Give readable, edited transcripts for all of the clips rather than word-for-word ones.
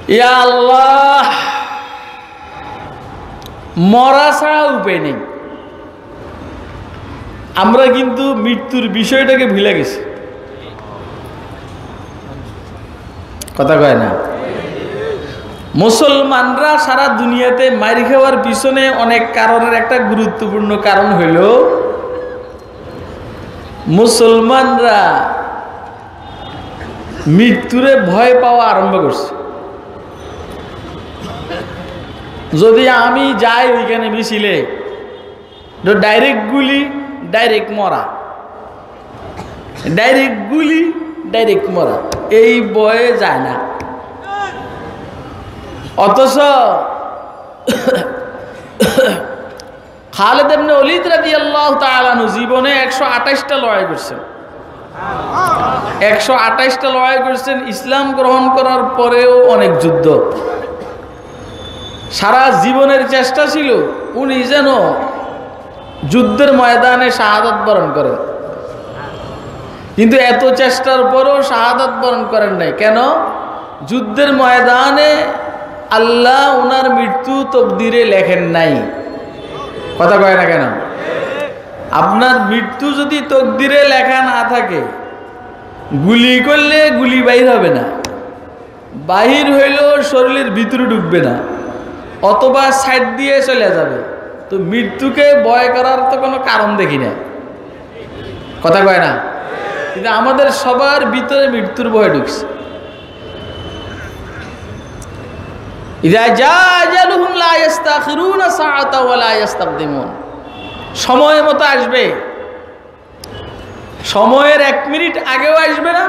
ইয়া আল্লাহ, মরা ছাড়া উপায় নেই। আমরা কিন্তু মৃত্যুর বিষয়টাকে ভুলে গেছি, কথা কয় না। মুসলমানরা সারা দুনিয়াতে মার খাওয়ার পিছনে অনেক কারণের একটা গুরুত্বপূর্ণ কারণ হইল মুসলমানরা মৃত্যুরে ভয় পাওয়া আরম্ভ করছে। যদি আমি যাই ওইখানে মিছিলে, ডাইরেক্ট গুলি, ডাইরেক্ট মরা, ডাইরেক্ট গুলি, ডাইরেক্ট মরা, এই ভয়ে যায় না। অথচ খালিদ ইবনে ওলীদ রাদিয়াল্লাহু তাআলা আনহু জীবনে 128টা লড়াই করছেন, 128টা লড়াই করছেন। ইসলাম গ্রহণ করার পরেও অনেক যুদ্ধ। সারা জীবনের চেষ্টা ছিল উনি যেন যুদ্ধের ময়দানে শাহাদাত বরণ করেন, কিন্তু এত চেষ্টার পরও শাহাদাত বরণ করেন নাই। কেন? যুদ্ধের ময়দানে আল্লাহ ওনার মৃত্যু তকদিরে লেখেন নাই। কথা কয় না কেন? আপনার মৃত্যু যদি তকদিরে লেখা না থাকে, গুলি করলে গুলি বাহির হবে না, বাহির হইলেও শরীরের ভিতরে ঢুকবে না, অথবা সাইড দিয়ে চলে যাবে। তো মৃত্যুকে ভয় করার তো কোনো কারণ দেখি না, কথা কয় না। কিন্তু আমাদের সবার ভিতরে মৃত্যুর ভয় ঢুকছে। সময় মতো আসবে, সময়ের 1 মিনিট আগেও আসবে না,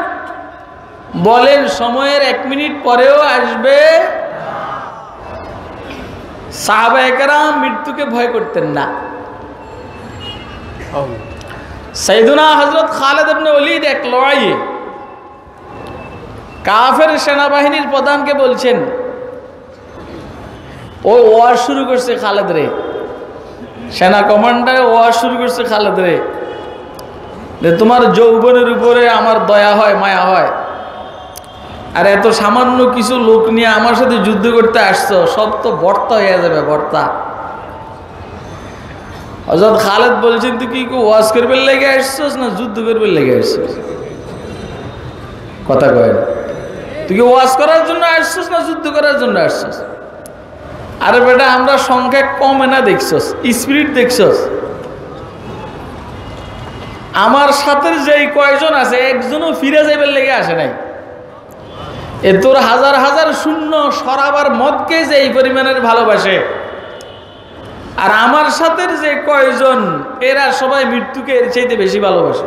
বলেন সময়ের 1 মিনিট পরেও আসবে। সাহাবায়ে কেরাম মৃত্যুকে ভয় করতেন না। সাইয়েদুনা হযরত খালিদ ইবনে ওলীদ এক লড়াইয়ে কাফের সেনাবাহিনীর প্রধানকে বলছেন, ও ওয়াজ শুরু করছে খালেদ রে, সেনা কমান্ডার ওয়াজ শুরু করছে খালেদ রে, তোমার যৌবনের উপরে আমার দয়া হয়, মায়া হয়, আর এত সামান্য কিছু লোক নিয়ে আমার সাথে যুদ্ধ করতে আসছো, সব তো বর্তা হয়ে যাবে, বর্তা। হযরত খালেদ বলছেন, তুই কি ওয়াজ করবে লেগে আসছস না যুদ্ধ করবে লেগে আসছস? কথা কয় না। তুই কি ওয়াজ করার জন্য আসছস না যুদ্ধ করার জন্য আসছস? আরে বেটা, আমরা সংখ্যা কমে না দেখছস, স্পিরিট দেখছস। আমার সাথে যেই কয়জন আছে একজনও ফিরে যাইবার লেগে আসে নাই। এ তোর হাজার হাজার শূন্য সরাবার মদকে যে এই পরিমাণের ভালোবাসে, আর আমার সাথে যে কয়জন এরা সবাই মৃত্যুকে এর চাইতে বেশি ভালোবাসে।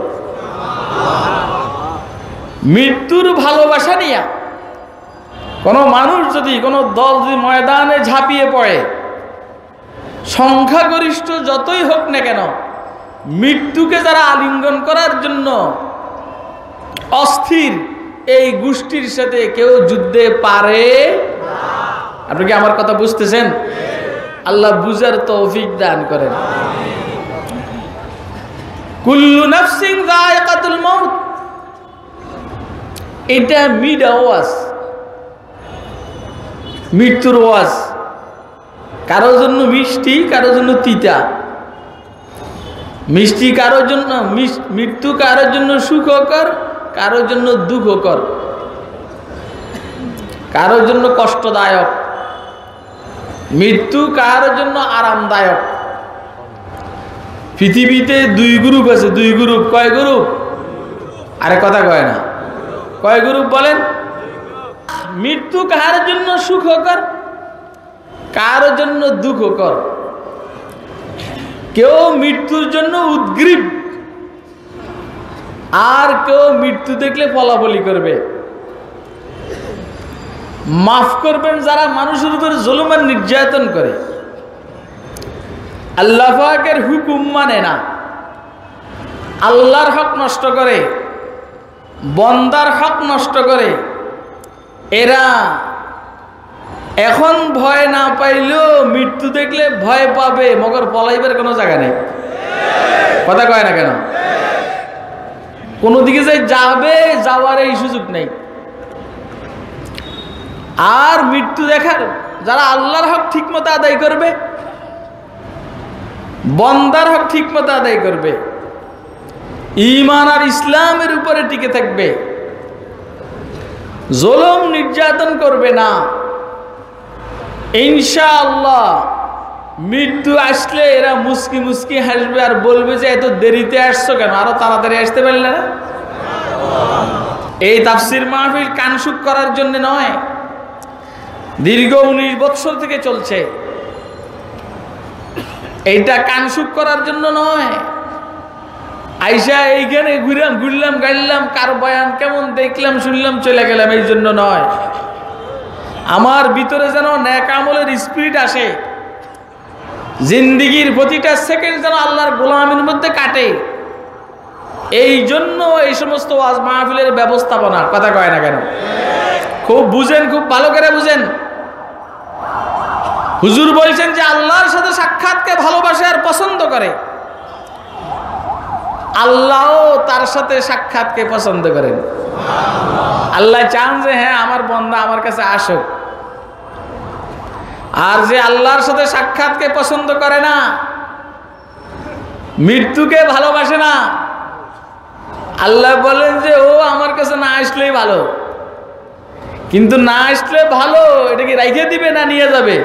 মৃত্যুর ভালোবাসা নিয়ে কোনো মানুষ যদি, কোনো দল যদি ময়দানে ঝাঁপিয়ে পড়ে, সংখ্যাগরিষ্ঠ যতই হোক না কেন, মৃত্যুকে যারা আলিঙ্গন করার জন্য অস্থির, এই গোষ্ঠীর সাথে কেউ যুদ্ধে পারে। আপনি কি আমার কথা বুঝতেছেন? আল্লাহ বুঝার তৌফিক দান করেন। কুল্লু নাফসিন যায়কাতুল মাউত, এটা মিডা ওয়াজ, মৃত্যুর ওয়াজ। কারোর জন্য মিষ্টি, কারোর জন্য তিতা। মিষ্টি কারোর জন্য, মৃত্যু কারোর জন্য সুখকর, কারোর জন্য দুঃখকর, কারোর জন্য কষ্টদায়ক। মৃত্যু কারোর জন্য আরামদায়ক। পৃথিবীতে 2 গ্রুপ আছে, 2 গ্রুপ। কয় গ্রুপ? আরে কথা কয় না। কয় গ্রুপ বলেন? মৃত্যু কার জন্য সুখকর, কার জন্য দুঃখকর। কেউ মৃত্যুর জন্য উদ্গ্রীব, আর কেউ মৃত্যু দেখলে ফলাফলি করবে। মাফ করবেন যারা মানুষের উপর জুলুম আর নির্যাতন করে, আল্লাহ পাকের হুকুম মানে না, আল্লাহর হক নষ্ট করে, বন্দার হক নষ্ট করে, এরা এখন ভয় না পাইলেও মৃত্যু দেখলে ভয় পাবে, মগর পলাইবার কোনো জায়গা নেই। কথা কয় না কেন? কোনো দিকে যে যাবে, যাওয়ার এই সুযোগ নেই। আর মৃত্যু দেখার যারা আল্লাহর হক ঠিকমতো আদায় করবে, বন্দার হক ঠিকমতো আদায় করবে, ঈমান আর ইসলামের উপরে টিকে থাকবে, জুলুম নির্যাতন করবে না, ইনশাআল্লাহ মৃত্যু আসলে এরা মুস্কি মুস্কি হাসবে আর বলবে যে এত দেরিতে আসছো কেন, আরো তাড়াতাড়ি আসতে পারলে না। এই তাফসির মাহফিল কানসুক করার জন্য নয়, দীর্ঘ 19 বছর থেকে চলছে। এইটা কানসুক করার জন্য নয়, আইসা এইখানে ঘুরলাম গাইলাম, কার বয়ান কেমন দেখলাম শুনলাম চলে গেলাম, এই জন্য নয়। আমার ভিতরে যেন নেক আমলের স্পিরিট আসে, জিন্দিগির প্রতিটা সেকেন্ড যেন আল্লাহর গোলামির মধ্যে কাটে, এই জন্য এই সমস্ত ওয়াজ মাহফিলের ব্যবস্থাপনা। কথা কয় না কেন? খুব বুঝেন, খুব ভালো করে বুঝেন। হুজুর বলছেন যে আল্লাহর সাথে সাক্ষাৎকে ভালোবাসে আর পছন্দ করে, আল্লাহও তার সাথে সাক্ষাৎকে পছন্দ করেন। আল্লাহ চান যে হ্যাঁ আমার বান্দা আমার কাছে আসুক। আর যে আল্লাহর সাথে সাক্ষাৎকে পছন্দ করে না, মৃত্যুকে ভালোবাসে না, আল্লাহ বলেন যে ও আমার কাছে না আসলেই ভালো। কিন্তু না আসলে ভালো এটা কি রাইখে দিবে না নিয়ে যাবে?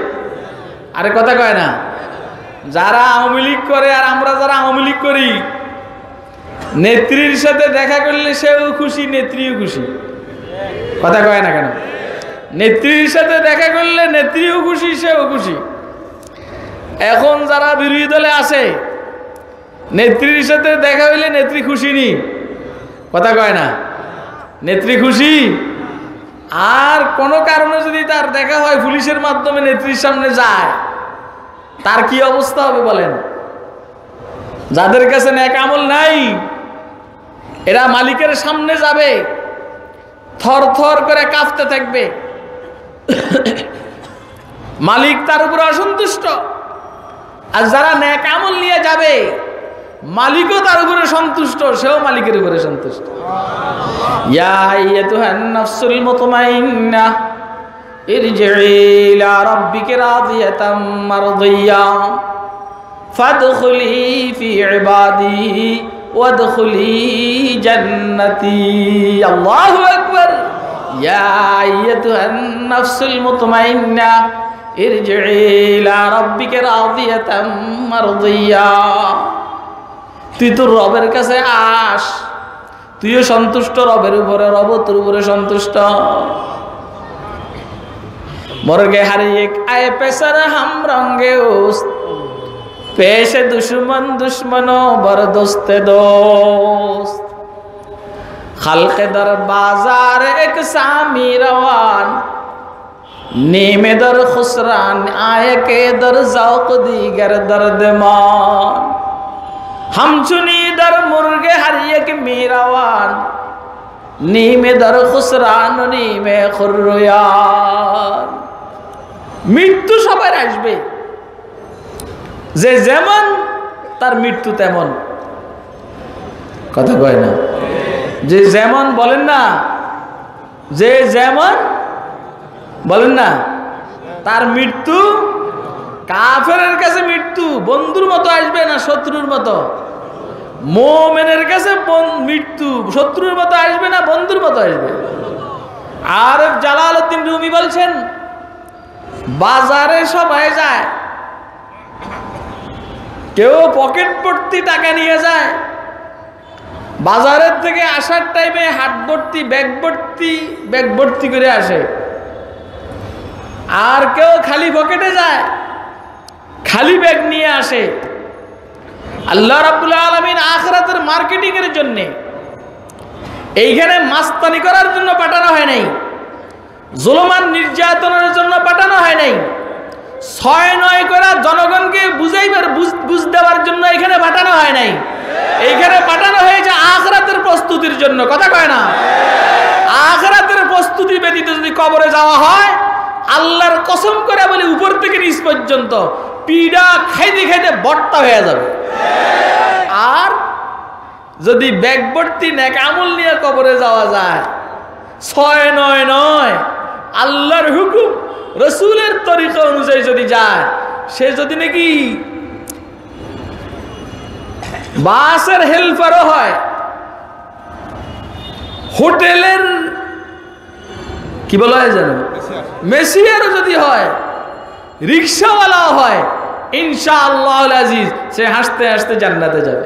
আরে কথা কয় না। যারা আওয়ামী লীগ করে আর আমরা যারা আওয়ামী লীগ করি, নেত্রীর সাথে দেখা করলে সেও খুশি, নেত্রীও খুশি। কথা কয় না কেন? নেত্রীর সাথে দেখা করলে নেত্রীও খুশি, সেও খুশি। এখন যারা বিরোধী দলে আছে, নেত্রীর সাথে দেখা হইলে নেত্রী খুশি নি? কথা কয় না? নেত্রী খুশি। আর কোনো কারণে যদি তার দেখা হয় পুলিশের মাধ্যমে নেত্রীর সামনে যায়, তার কি অবস্থা হবে বলেন? যাদের কাছে নেক আমল নাই, এরা মালিকের সামনে যাবে, থর থর করে কাঁপতে থাকবে। মালিক তার উপর অসন্তুষ্ট। আর যারা নেক আমল নিয়ে যাবে, মালিকও তার উপরে সন্তুষ্ট, সেও মালিকের উপরে সন্তুষ্ট। ইয়া আইয়াতুহান নাফসুল মুতমাইন্নাহ ইরজিই ইলা রাব্বিকা রাদিয়াতাম মারদিয়া ফাদখুলি ফি ইবাদি ওয়াদখুলি জান্নাতি। আল্লাহু আকবার। ইয়া আইয়াতুহান নাফসুল মুতমাইন্নাহ ইরজিই ইলা রাব্বিকা রাদিয়াতাম মারদিয়া। তুই তোর রবের কাছে আস, তুইও সন্তুষ্ট রবের উপরে, রব তোর উপরে সন্তুষ্ট। মরগে হারিয়ে আয়ে পেশার হাম রঙ্গে উস্ত, পেশে দুশ্মন দুশ্মনো বর দোস্তে দোস্ত। খালকে দর বাজার এক সামি রওয়ান, नीमे दर खुसरान आए के दर ज़ौक़ दीगर दर्द मान। हम चुनी दर मुर्गे हर एक मीरावान, नीमे दर खुसरान नीमे खुर्रियान। মৃত্যু সবার আসবে, যে যেমন তার মৃত্যু তেমন। কথা কয় না? যে যেমন বলেন না, যে যেমন বলেন না, তার মৃত্যু। কাফেরের কাছে মৃত্যু বন্ধুর মতো আসবে না শত্রুর মতো? মুমিনের কাছে মৃত্যু শত্রুর মতো আসবে না বন্ধুর মতো আসবে? আরেফ জালালউদ্দিন রুমি বলছেন, বাজারে সবাই যায়, কেউ পকেট ভর্তি টাকা নিয়ে যায়, বাজারের থেকে আসার টাইমে হাত ভর্তি ব্যাগ ভর্তি করে আসে। আর কেউ খালি পকেটে যায়, খালি ব্যাগ নিয়ে আসে। আল্লাহ রাব্বুল আলামিন আখিরাতের মার্কেটিং এর জন্য, এইখানে মাস্তানি করার জন্য পাঠানো হয় নাই, জুলুমান নির্যাতনের জন্য পাঠানো হয় নাই, 6-9 করে জনগণকে বুঝ দেওয়ার জন্য এখানে পাঠানো হয় নাই। এইখানে পাঠানো হয়েছে আখিরাতের প্রস্তুতির জন্য। কথা কয় না? আখিরাতের প্রস্তুতি ব্যতীত যদি কবরে যাওয়া হয়, আল্লাহর কসম করে বলি উপর থেকে নিচ পর্যন্ত পিডা খাইতে খাইতে বট্টা হয়ে যাবে। আর যদি ব্যাগ ভর্তি নেক আমল নিয়ে কবরে যাওয়া যায়, 6-9 নয়, আল্লাহর হুকুম রসুলের তরিকা অনুযায়ী যদি যায়, সে যদি নাকি বাসের হেল্পারও হয়, হোটেলের কি বলা হয় জানো মেসিয়ারও যদি হয়, রিক্সাওয়ালাও হয়, ইনশাআল্লাহ আজিজ সে হাসতে হাসতে জান্নাতে যাবে।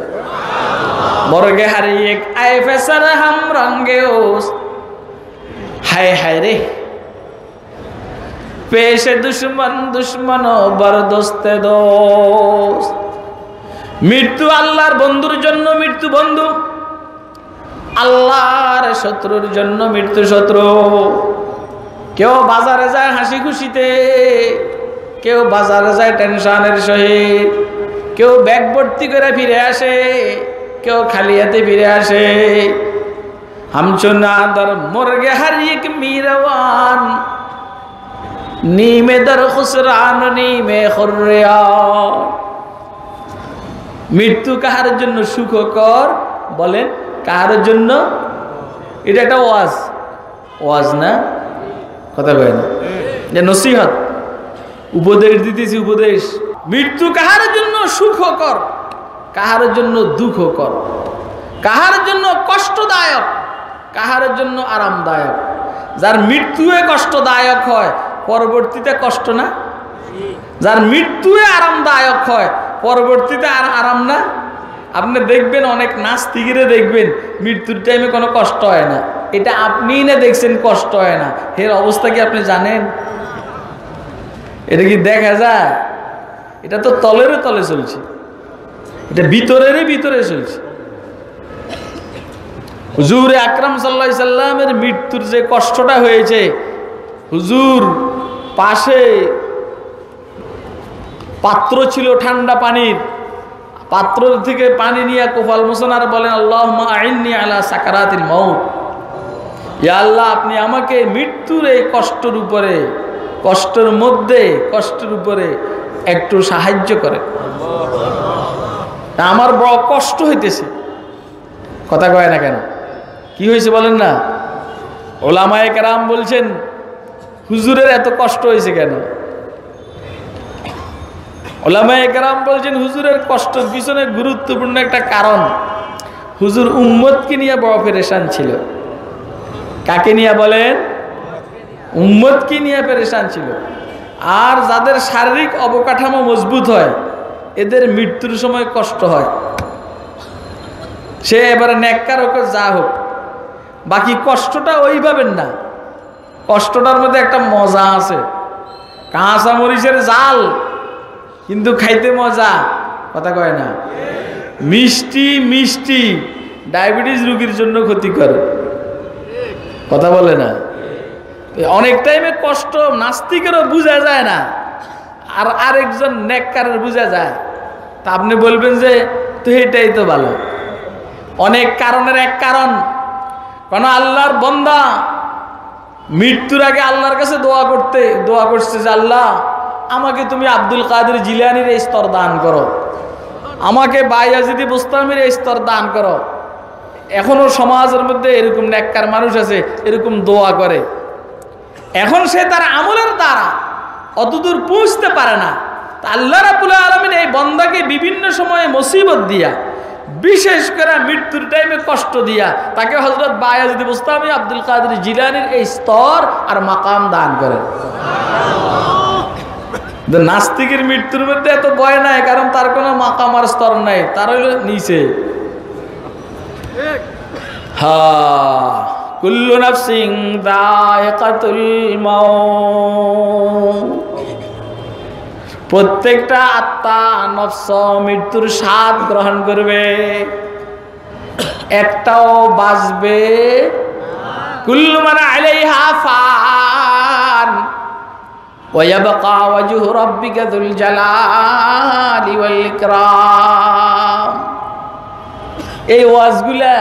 মরগে হারি এক আয়ে ফেসার হাম রঙ্গে ওস, হায় হায় রে পেশে দুশ্মন দুশ্মন বরদস্তে দোস্ত। মৃত্যু আল্লাহর বন্ধুর জন্য মৃত্যু বন্ধু, আল্লাহর শত্রুর জন্য মৃত্যু শত্রু। কেউ বাজারে যায় হাসি খুশিতে, কেউ বাজারে যায় টেনশনের সহিত, কেউ ব্যাগ ভর্তি করে ফিরে আসে, কেউ খালি হাতে ফিরে আসে। হামচো নাদর মুরগে হারিয়ে মিরওয়ান, নীমে দর খুসরান নীমে খুররিয়ান। মৃত্যু কাহার জন্য সুখকর বলেন, কাহার জন্য? এটা একটা ওয়াজ, ওয়াজ না, কথা কয় না, যে নসিহত, উপদেশ দিতেছি, উপদেশ। মৃত্যু কাহার জন্য সুখকর, কাহার জন্য দুঃখকর, কাহার জন্য কষ্টদায়ক, কাহার জন্য আরামদায়ক। যার মৃত্যুয়ে কষ্টদায়ক হয় পরবর্তীতে কষ্ট না, যার মৃত্যুয়ে আরামদায়ক হয় পরবর্তীতে আর আরাম না। আপনি দেখবেন অনেক নাস্তিকেরে দেখবেন মৃত্যুর টাইমে কোনো কষ্ট হয় না, এটা আপনিই না দেখছেন কষ্ট হয় না, এর অবস্থা কি আপনি জানেন? এটা কি দেখা যায়? এটা তো তলের তলে চলছে, এটা ভিতরের ভিতরে চলছে। হুজুর আকরাম সাল্লাল্লাহু আলাইহি সাল্লামের মৃত্যুর যে কষ্টটা হয়েছে, হুজুর পাশে পাত্র ছিল ঠান্ডা পানির, পাত্র থেকে পানি নিয়ে কোফাল মোছন আর বলেন আল্লাহুম্মা আইন্নি আলা সাকারাতিল মাউত, ইয়া আল্লাহ আপনি আমাকে মৃত্যুর এই কষ্টের উপরে, কষ্টের মধ্যে কষ্টের উপরে একটু সাহায্য করেন, আমার বড় কষ্ট হইতেছে। কথা কয় না কেন? কি হয়েছে বলেন না? ওলামায়ে কেরাম বলছেন হুজুরের এত কষ্ট হয়েছে কেন? ওলামায়ে কেরাম বলছেন হুজুরের কষ্টের পিছনে গুরুত্বপূর্ণ একটা কারণ, হুজুর উম্মতকে নিয়ে বড় পেরেশান ছিল। কাকে নিয়ে বলেন? উম্মতকে নিয়ে পেরেশান ছিল। আর যাদের শারীরিক অবকাঠামো মজবুত হয় এদের মৃত্যুর সময় কষ্ট হয়, সে এবারে নেককার হোক যা হোক, বাকি কষ্টটা ওইভাবে না, কষ্টটার মধ্যে একটা মজা আছে। কাঁচা মরিচের জাল কিন্তু খাইতে মজা, কথা কয় না? মিষ্টি মিষ্টি ডায়াবেটিস রোগীর জন্য ক্ষতিকর, কথা বলে না? অনেক টাইমে কষ্ট নাস্তিকেরও বোঝা যায় না, আর আরেকজন নেককারের বোঝা যায়। তা আপনি বলবেন যে তো এটাই তো ভালো। অনেক কারণের এক কারণ, কোন আল্লাহর বান্দা মৃত্যুর আগে আল্লাহর কাছে দোয়া করছে যে আল্লাহ আমাকে তুমি আব্দুল কাদের জিলানীর এই স্তর দান করো, আমাকে বায়াজিদ বুস্তামির এই স্তর দান করো। এখনো সমাজের মধ্যে এরকম নেককার মানুষ আছে, এরকম দোয়া করে। এখন সে তার আমলের দ্বারা অতদূর পৌঁছতে পারে না। আল্লাহ রাব্বুল আলামিন এই বান্দাকে বিভিন্ন সময়ে মুসিবত দিয়া, বিশেষ করে মৃত্যুর টাইমে কষ্ট দিয়া তাকে হযরত বায়াজিদ বুস্তামি আব্দুল কাদের জিলানীর এই স্তর আর মাকাম দান করেন। নাস্তিকের মৃত্যুর মধ্যে এত ভয় নাই, কারণ তার কোনো মাকাম আর স্তর নাই, তার হইল নিচে। কুল্লু নাফসিন যায়কাতুল মাউত, প্রত্যেকটা আত্মা নফস মৃত্যুর স্বাদ গ্রহণ করবে, একটাও বাঁচবে। কুল্লু মান আলাইহা ফান ওয়া ইয়াবকা ওয়াজহু রাব্বিকা যুল জালালি ওয়াল ইকরাম। এই ওয়াজগুলা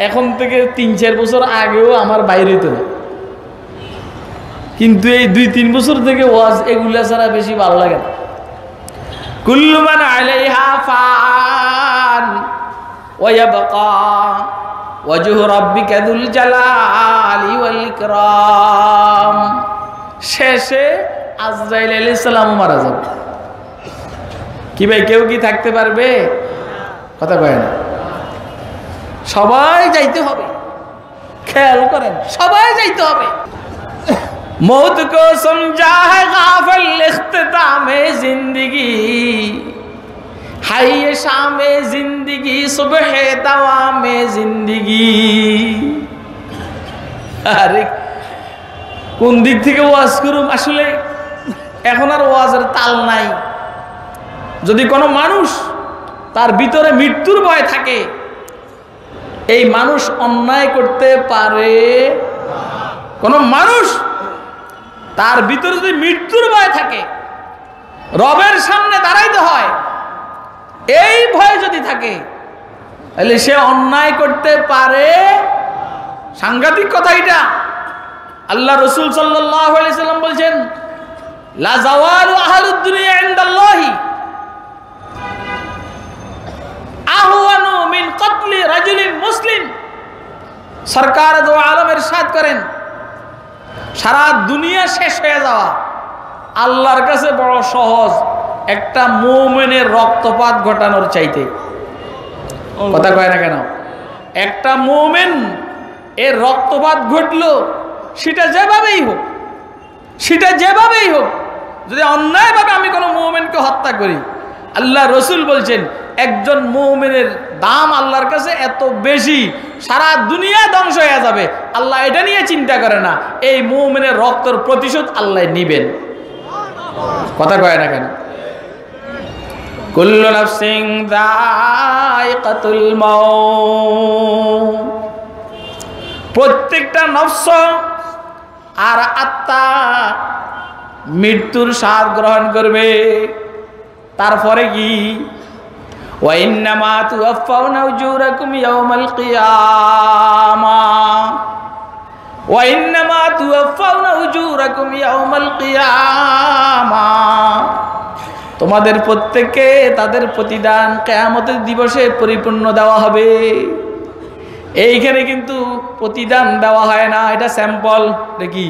এখন থেকে ৩-৪ বছর আগেও আমার বাইরে হইতো না, কিন্তু এই ২-৩ বছর থেকে ওয়াজ এগুলা ছাড়া বেশি ভালো লাগে না। কুল্লু মান আলাইহা ফান ওয়া ইয়াবকা ওয়াজহু রাব্বিকা যুল জালালি ওয়াল ইকরাম। শেষে আজরাইল আলাইহিস সালামও মারা যাবে। কি ভাই, কেউ কি থাকতে পারবে? কথা কয় না। সবাই যাইতে হবে, খেয়াল করেন, সবাই যাইতে হবে। मौत को समझा है गाफिल इख्तितामे जिंदगी, हाय शामे जिंदगी सुबह दवामे जिंदगी। আরে কোন দিক থেকে ওয়াজ করুম, আসলে এখন আর ওয়াজের তাল নাই। যদি কোনো মানুষ তার ভিতরে মৃত্যুর ভয় থাকে, এই মানুষ অন্যায় করতে পারে। কোনো মানুষ তার ভিতরে যদি মৃত্যুর ভয় থাকে, রবের সামনে দাঁড়াইতে হয়, এই ভয় যদি থাকে, তাহলে সে অন্যায় করতে পারে। সাংঘাতিক কথা এটা। আল্লাহ রাসূল সাল্লাল্লাহু আলাইহি সাল্লাম বলেছেন, লা জাওয়ালু আহলুদ দুনিয়া ইনদাল্লাহি আহওয়ানু মিন কতলি রাজুলিন মুসলিম। সরকার দো আলম ইরশাদ করেন, সারা দুনিয়া শেষ হয়ে যাওয়া আল্লাহর কাছে বড় সহজ একটা মুমিনের রক্তপাত ঘটানোর চাইতে। কথা কয় না কেন? একটা মুমিন এর রক্তপাত ঘটলো, সেটা যেভাবেই হোক, সেটা যেভাবেই হোক, যদি অন্যায়ভাবে আমি কোনো মুমিনকে হত্যা করি, আল্লাহ রসুল বলছেন একজন মুমিনের দাম আল্লাহর কাছে এত বেশি, সারা দুনিয়া ধ্বংস হয়ে যাবে, আল্লাহ এটা নিয়ে চিন্তা করে না, এই মুমিনের রক্তের প্রতিশোধ আল্লাহ নিবেন। কথা কয় না কেন? কুল্লু নাফসিন যায়িকাতুল মাউত, প্রত্যেকটা নফস আর আত্মা মৃত্যুর স্বাদ গ্রহণ করবে। তারপরে কি? ওয়া ইন্নামা তুওয়াফাউনা উজুরাকুম ইয়াওমাল কিয়ামাহ, ওয়া ইন্নামা তুওয়াফাউনা উজুরাকুম ইয়াওমাল কিয়ামাহ, তোমাদের প্রত্যেককে তাদের প্রতিদান কিয়ামতের দিবসে পরিপূর্ণ দেওয়া হবে। এইখানে কিন্তু প্রতিদান দেওয়া হয় না, এটা স্যাম্পল। দেখি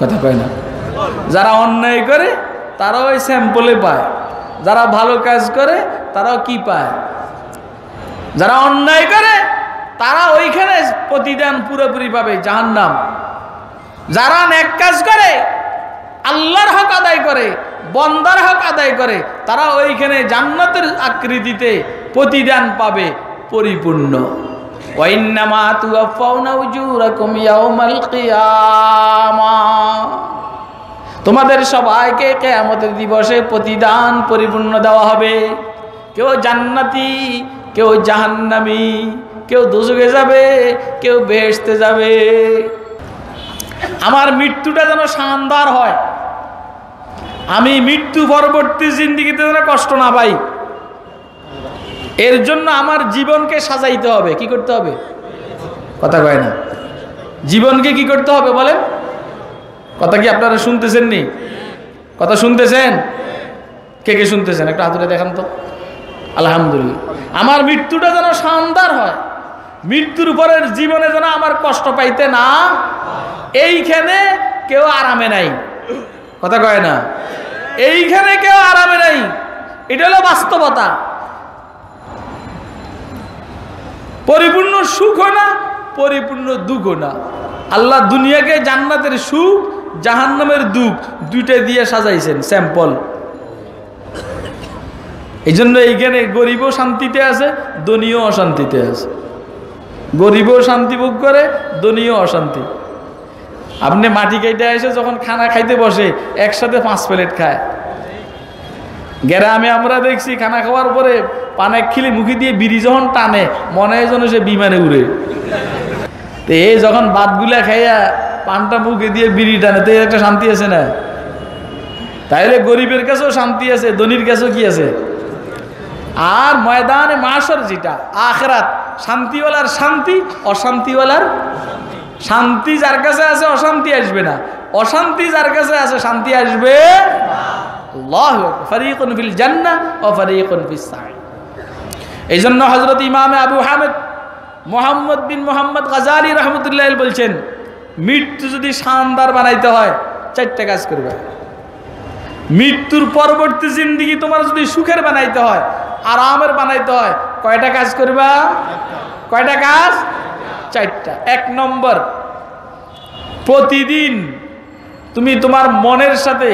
কথা কয় না? যারা অন্যায় করে তারাও ওই স্যাম্পলে পায়, যারা ভালো কাজ করে তারাও কি পায়? যারা অন্যায় করে তারা ওইখানে প্রতিদান পুরোপুরি পাবে, জাহান্নাম। যারা নেক কাজ করে, আল্লাহর হক আদায় করে, বন্দার হক আদায় করে, তারা ওইখানে জান্নাতের আকৃতিতে প্রতিদান পাবে পরিপূর্ণ। ওয়া ইন্নামা তুওয়াফাউনা উজুরাকুম ইয়াওমাল কিয়ামাহ, তোমাদের সবাইকে কিয়ামতের দিবসে প্রতিদান পরিপূর্ণ দেওয়া হবে। কেউ জান্নাতি, কেউ জাহান্নামী, কেউ দোজখে যাবে, কেউ বেহেশতে যাবে। আমার মৃত্যুটা যেন শানদার হয়, আমি মৃত্যু পরবর্তী জিন্দেগিতে যেন কষ্ট না পাই, এর জন্য আমার জীবনকে সাজাইতে হবে। কি করতে হবে? কথা কয় না? জীবনকে কি করতে হবে বলেন? কথা কি আপনারা শুনতেছেন? নি কথা শুনতেছেন? কে কে শুনতেছেন? একটা হাত তুলে দেখান তো। আলহামদুলিল্লাহ। আমার মৃত্যুটা যেন শানদার হয়, মৃত্যুর পরের জীবনে যেন আমার কষ্ট পাইতে না, এইখানে কেউ আরামে নাই। কথা কয় না? এইখানে কেউ আরামে নাই, এটা হলো বাস্তবতা। পরিপূর্ণ সুখ না, পরিপূর্ণ দুঃখ না। আল্লাহ দুনিয়াকে জান্নাতের সুখ, জাহান্নামের দুঃখ দুইটা দিয়ে সাজাইছেন, স্যাম্পল। এই জন্য এইখানে গরিবও শান্তিতে আছে, ধনীও অশান্তিতে আছে। গরিবও শান্তি ভোগ করে, ধনীও অশান্তি। আপনি মাটি কেটে এসে যখন খানা খাইতে বসে, একসাথে 5 প্লেট খায়। গ্রামে আমরা দেখছি খানা খাওয়ার পরে পানে খিলে মুখে দিয়ে বিড়ি যখন টানে, মনে হয় যেন সে বিমানে উড়ে। তো এই যখন ভাতগুলা খাইয়া পানটা মুখে দিয়ে বিড়ি টানে, তো একটা শান্তি আছে না? তাইলে গরিবের কাছেও শান্তি আছে, ধনীর কাছেও কি আছে? আর ময়দানে মাশর যেটা আখিরাত, শান্তিওয়ালার শান্তি, অশান্তিওয়ালার শান্তি। যার কাছে আছে অশান্তি আসবে না, অশান্তি যার কাছে আছে শান্তি আসবে। আল্লাহু আকবার। ফারিকুন ফিল জান্নাহ ওয়া ফারিকুন ফিস সাঈর। এইজন্য হযরত ইমাম আবু হামিদ মুহাম্মদ বিন মুহাম্মদ গাজালি রাহমাতুল্লাহ বলছেন, মৃত্যু যদি শানদার বানাইতে হয় 4টা কাজ করবা। মৃত্যুর পরবর্তী জিন্দেগি তোমার যদি সুখের বানাইতে হয়, আরামের বানাইতে হয়, কয়টা কাজ করবা? কয়টা কাজ? 4টা। 1 নম্বর, প্রতিদিন তুমি তোমার মনের সাথে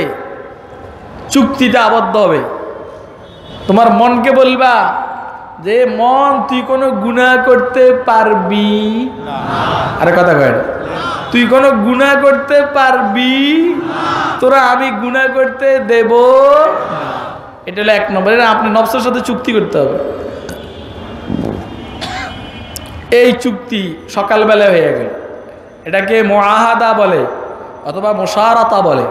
চুক্তিতে আবদ্ধ হবে। তোমার মনকে বলবা যে মন তুই কোনো গুনাহ করতে পারবি না। আরে কথা কয় না, তুই কোনো গুনাহ করতে পারবি তোরা আমি গুনাহ করতে দেব না। এটা হলো 1 নম্বর। আপনি নফসের সাথে চুক্তি করতে হবে। এই চুক্তি সকালবেলা হয়ে গেল, এটাকে মুআহাদা বলে অথবা মুশারাতা বলে।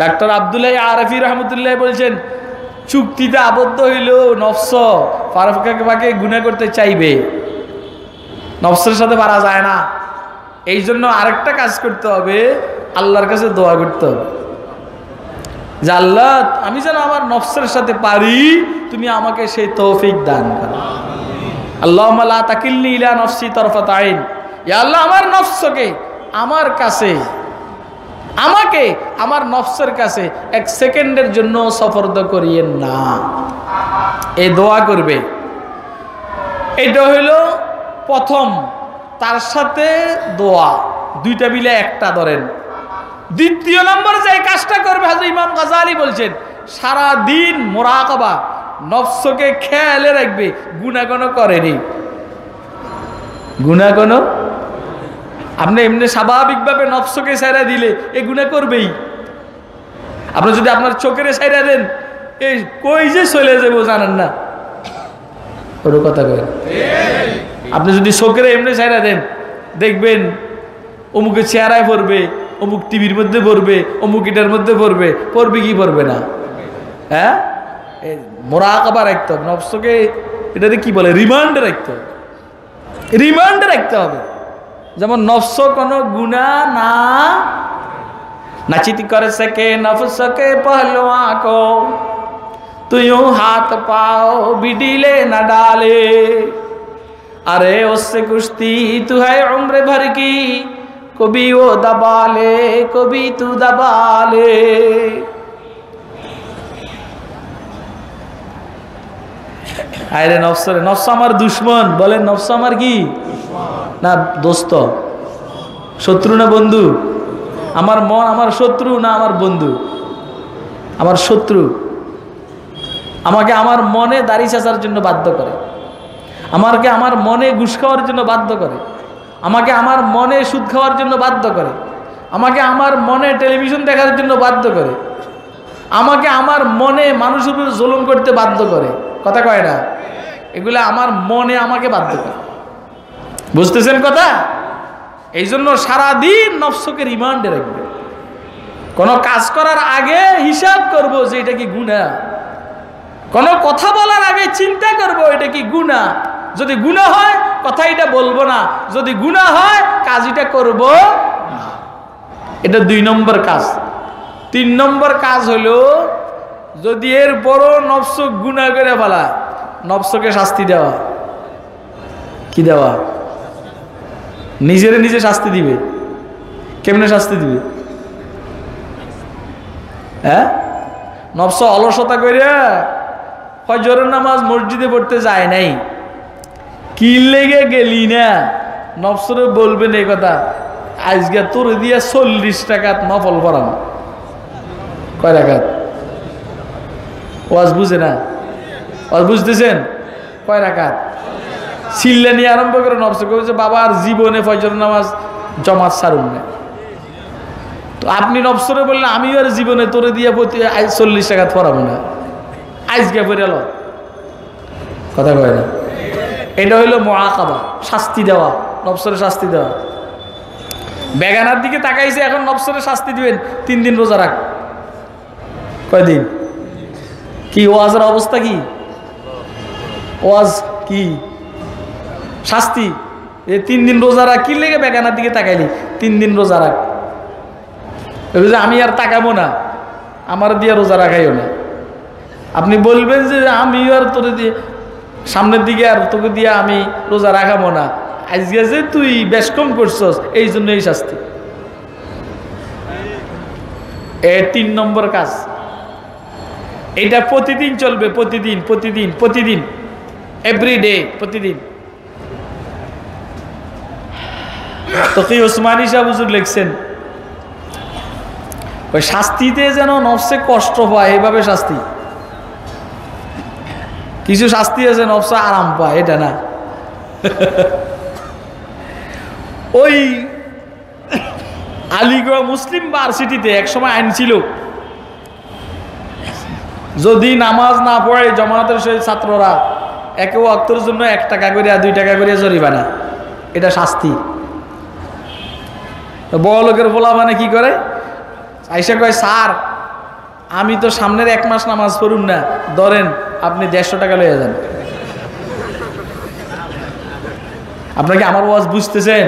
ডাক্তার আব্দুল্লাহ আরফি রহমতুল্লাহ বলছেন, চুক্তিতে আবদ্ধ হইল নফস ফারুকাকে গুনাহ করতে চাইবে, নফসের সাথে পারা যায় না। এই জন্য আরেকটা কাজ করতে হবে, আল্লাহর কাছে দোয়া করতে হবে যে আল্লাহ আমি যেন আমার নফসের সাথে পারি, তুমি আমাকে সেই তৌফিক দান করো। আল্লাহুম্মা লা তাকিলনি ইলা নফসি তারফাত আইন, ইয়া আল্লাহ আমার নফসকে আমার কাছে, আমাকে আমার নফসের কাছে 1 সেকেন্ডের জন্য সফরদ করিয়েন না। এই দোয়া করবে। এটা হইল প্রথম, তার সাথে দোয়া, 2টা মিলে একটা ধরেন। দ্বিতীয় নম্বর যে কাজটা করবে, হযরত ইমাম গাযালি বলছেন, সারা দিন মুরাকাবা, নফসকে খেয়ালে রাখবে গুনাহ কোনো করেনি। গুনাহ কোনো, আপনি এমনি স্বাভাবিকভাবে নফসকে ছাইরা দিলে এই গুনাহ করবেই। আপনি যদি আপনার চোখের ছাইরা দেন, এই কই যে চলে যাবো জানেন না, ওর কথা কয়। আপনি যদি চোখের এমনি ছাইরা দেন, দেখবেন অমুকের চেহারায় পড়বে, অমুক টিভির মধ্যে পড়বে, অমুক ইটার মধ্যে পড়বে, পড়বে কি পড়বে না? হ্যাঁ, মুরাকাবা রাখতে হবে নফসকে। এটাতে কি বলে? রিমান্ডে রাখতে হবে। রিমান্ডে রাখতে হবে, যেমন নফস কোনো গুনাহ না নাচিতি করে সকে নফসকে পহলওয়া কো তুই হাত পাও বিডিলে না ডালে, अरे उससे कुश्ती तू है उम्र भर की, कभी वो दबा ले कभी तू दबा ले। আরে নফস, নফস আমার দুশ্মন বলেন। নফস আমার কি না দোস্ত, শত্রু না বন্ধু? আমার মন আমার শত্রু না আমার বন্ধু? আমার শত্রু। আমাকে আমার মনে দাড়ি চাচার জন্য বাধ্য করে, আমাকে আমার মনে ঘুষ খাওয়ার জন্য বাধ্য করে, আমাকে আমার মনে সুদ খাওয়ার জন্য বাধ্য করে, আমাকে আমার মনে টেলিভিশন দেখার জন্য বাধ্য করে, আমাকে আমার মনে মানুষের উপর জুলুম করতে বাধ্য করে। কথা কয় না? এগুলো আমার মনে আমাকে বাধ্য করে। বুঝতেছেন কথা? এই জন্য সারাদিন নফসকে রিমান্ডে রাখবে। কোনো কাজ করার আগে হিসাব করব যে এটা কি গুনাহ, কোনো কথা বলার আগে চিন্তা করব এটা কি গুনাহ। যদি গুনাহ হয় কথা এটা বলবো না, যদি গুনাহ হয় কাজ এটা করব না। এটা 2 নম্বর কাজ। 3 নম্বর কাজ হলো, যদি এর বড় নফস গুনাহ করে ফেলা, নফসকে শাস্তি দেওয়া। কি দেওয়া? নিজেরে নিজে শাস্তি দিবে। কেমনে শাস্তি দিবে? হ্যাঁ, নফস অলসতা কইরা ফজরের নামাজ মসজিদে পড়তে যায় নাই, কি লেগে গেলি না, নফসরে বলবেন এই কথা, আজকে তোর দিয়া 40 টাকাত নফল পড়াম। কয় রাকাত? ওয়াজ বুঝে না? ওয়াজ বুঝতেছেন? কয় রাকাত? চিল্লা নিয়ে আরম্ভ করে নফসে কবে যে বাবা আর জীবনে ফজর নামাজ জমাত ছাড়ুন না। তো আপনি নফসরে বললেন আমি আর জীবনে তোরে দিয়া 40 টাকা পড়াবো না, আজকে পড়ে এলো। কথা কয় না? এটা হইল মুআকাবা, শাস্তি দেওয়া, নফসরে শাস্তি দেওয়া। বেগানার দিকে তাকাইছে, এখন নফসরে শাস্তি দিবেন 3 দিন রোজা রাখ। কয়দিন? কি ওয়াজের অবস্থা কি? ওয়াজ কি শাস্তি? এই 3 দিন রোজা রাখ। কি লেগে বেগানার দিকে তাকাইলি? 3 দিন রোজা রাখ। আমি আর তাকাবো না, আমার দিয়ে রোজা রাখাইও না। আপনি বলবেন যে আমি আর তোরে দিয়ে সামনের দিকে আর তোকে দিয়ে আমি রোজা রাখাবো না, আজকে যে তুই বেশ কম করছস এই জন্য এই শাস্তি। 3 নম্বর কাজ। এটা প্রতিদিন চলবে, প্রতিদিন প্রতিদিন প্রতিদিন, এভরিডে, প্রতিদিন। তকি ওসমানী সাহেব হুজুর লিখছেন, ওই শাস্তিতে যেন নফসে কষ্ট পায় এইভাবে শাস্তি। কিছু শাস্তি আছে নফসে আরাম পায়, এটা না। ওই আলিগড় মুসলিম ভার্সিটিতে একসময় আইন ছিল, যদি নামাজ না পড়ে জামাতের সেই ছাত্ররা একে ওয়াক্তের জন্য 1 টাকা করে 2 টাকা করে জরিমানা, এটা শাস্তি। বড় লোকের বলা মানে কি করে, আইসা কয় স্যার আমি তো সামনের 1 মাস নামাজ পড়ুন না, ধরেন আপনি 150 টাকা লইয়া যান। আপনারা কি আমার ওয়াজ বুঝতেছেন?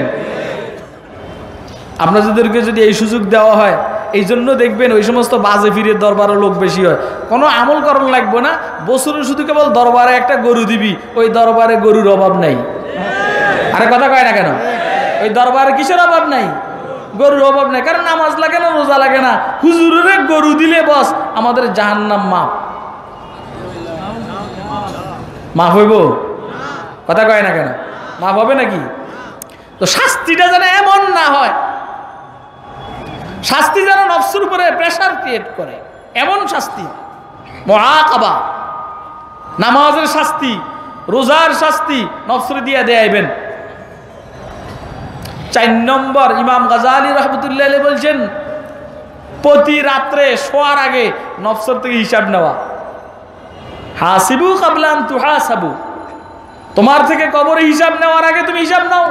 আপনাদেরকে যদি এই সুযোগ দেওয়া হয়, এই জন্য দেখবেন ওই সমস্ত বাজে ফিরের দরবারও লোক বেশি হয়। কোনো আমল করণ লাগবে না, বছরে শুধু কেবল দরবারে একটা গরু দিবি, ওই দরবারে গরুর অভাব নাই। আরে কথা কয় না কেন? ওই দরবারে কিসের অভাব নাই? গরুর অভাব নাই। কারণ নামাজ লাগে না, রোজা লাগে না, হুজুরের গরু দিলে বস আমাদের জাহান্নাম মাপ মাফ হইব। কথা কয় না কেন? মাফ হবে নাকি? তো শাস্তিটা যেন এমন না হয়, শাস্তি যেন নফসের উপরে প্রেসার ক্রিয়েট করে, এমন শাস্তি। মুআকাবা, নামাজের শাস্তি, রোজার শাস্তি নফসরে দিয়ে দেয়াইবেন। 4 নম্বর, ইমাম গাজালি রহমতুল্লাহ আলাইহি বলছেন, প্রতি রাত্রে শোয়ার আগে নফসর থেকে হিসাব নেওয়া। হাসিবু ক্বাবলা আন তুহাসাবু, তোমার থেকে কবরে হিসাব নেওয়ার আগে তুমি হিসাব নাও,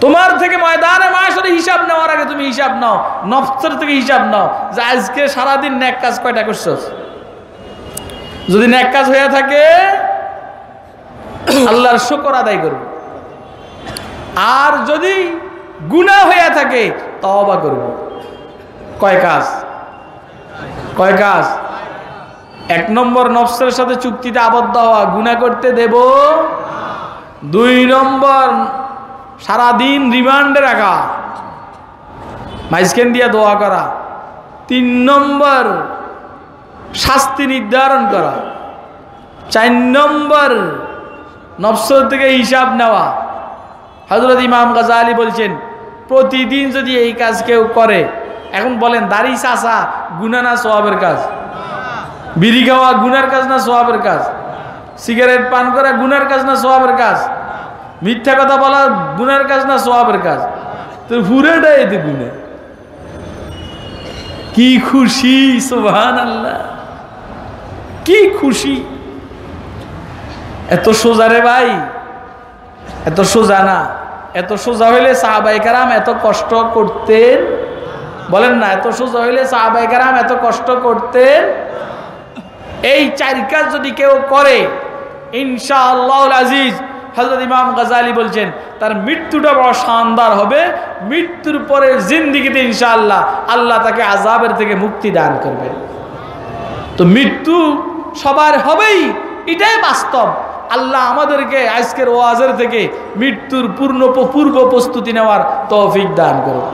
তোমার থেকে ময়দানে মাশরে হিসাব নেওয়ার আগে তুমি হিসাব নাও, নফসের থেকে হিসাব নাও যে আজকে সারাদিন নেক কাজ কয়টা করছস। যদি নেক কাজ হয়ে থাকে আল্লাহর শুকর আদায় করব, আর যদি গুনাহ হয়ে থাকে তওবা করব। কয় কাজ? কয় কাজ? 1 নম্বর নফসের সাথে চুক্তিতে আবদ্ধ হওয়া, গুনাহ করতে দেব। 2 নম্বর সারাদিন রিমান্ডে রাখা, মাইজখান দিয়ে দোয়া করা। 3 নম্বর শাস্তি নির্ধারণ করা। 4 নম্বর নফসের থেকে হিসাব নেওয়া। হযরত ইমাম গাজালি বলছেন, প্রতিদিন যদি এই কাজ কেউ করে, এখন বলেন দাড়ি চাচা গুনাহ না সওয়াবের কাজ? বিড়ি খাওয়া গুনার কাজ না সওয়াবের কাজ? সিগারেট পান করা গুনার কাজ না সওয়াবের কাজ? মিথ্যা কথা বলা গুনার কাজ না সওয়াবের কাজ? তো পুরোটাই এতে গুনাহ। কি খুশি, সুবহানাল্লাহ, কি খুশি! এত সোজা রে ভাই, এত সোজা না। এত সোজা হইলে সাহাবায়ে কেরাম এত কষ্ট করতেন? বলেন না, এত সোজা হইলে সাহাবায়ে কেরাম এত কষ্ট করতেন? এই 4 কাজ যদি কেউ করে ইনশাআল্লাহুল আজিজ, হযরত ইমাম গাজালি বলছেন তার মৃত্যুটা বড় শানদার হবে। মৃত্যুর পরে জিন্দেগিতে ইনশাআল্লাহ আল্লাহ তাকে আযাবের থেকে মুক্তি দান করবে। তো মৃত্যু সবার হবেই, এটাই বাস্তব। আল্লাহ আমাদেরকে আজকের ওয়াজের থেকে মৃত্যুর পূর্ব প্রস্তুতি নেওয়ার তৌফিক দান করুন।